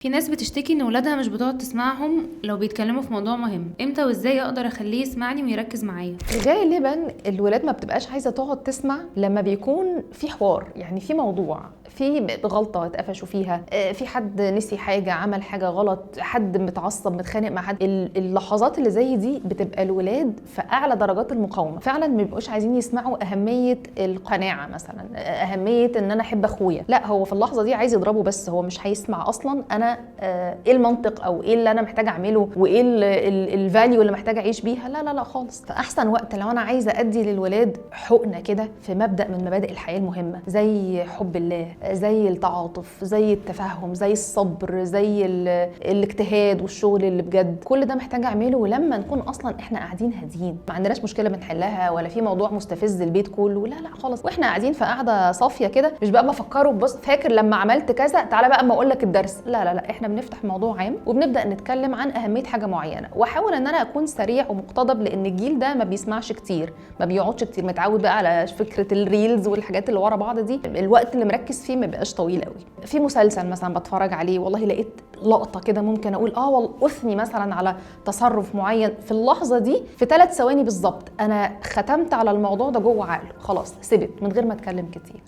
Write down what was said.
في ناس بتشتكي ان ولادها مش بتقعد تسمعهم لو بيتكلموا في موضوع مهم. امتى وازاي اقدر اخليه يسمعني ويركز معايا؟ غالبا الولاد ما بتبقاش عايزه تقعد تسمع لما بيكون في حوار، يعني في موضوع، في غلطه اتقفشوا فيها، في حد نسي حاجه، عمل حاجه غلط، حد متعصب متخانق مع حد. اللحظات اللي زي دي بتبقى الولاد في اعلى درجات المقاومه، فعلا ما بيبقوش عايزين يسمعوا اهميه القناعه مثلا، اهميه ان انا احب اخويا. لا، هو في اللحظه دي عايز يضربه، بس هو مش هيسمع اصلا انا ايه المنطق او ايه اللي انا محتاجه اعمله وايه الفاليو اللي محتاجه اعيش بيها. لا لا لا خالص. فاحسن وقت لو انا عايزه ادي للولاد حقنه كده في مبدا من مبادئ الحياه المهمه، زي حب الله، زي التعاطف، زي التفهم، زي الصبر، زي الاجتهاد والشغل اللي بجد، كل ده محتاجه اعمله. ولما نكون اصلا احنا قاعدين هاديين، ما عندناش مشكله بنحلها ولا في موضوع مستفز البيت كله، لا لا خالص، واحنا قاعدين في قاعده صافيه كده، مش بقى بفكره بص فاكر لما عملت كذا تعالى بقى اما اقول لك الدرس. لا لا لا، احنا بنفتح موضوع عام وبنبدا نتكلم عن اهميه حاجه معينه، واحاول ان انا اكون سريع ومقتضب، لان الجيل ده ما بيسمعش كتير، ما بيقعدش كتير، متعود بقى على فكره الريلز والحاجات اللي ورا بعض دي، الوقت اللي مركز فيه ما بيبقاش طويل قوي. في مسلسل مثلا بتفرج عليه، والله لقيت لقطه كده ممكن اقول والله اثني مثلا على تصرف معين في اللحظه دي، في 3 ثواني بالظبط انا ختمت على الموضوع ده جوه عقله، خلاص سبت من غير ما اتكلم كتير.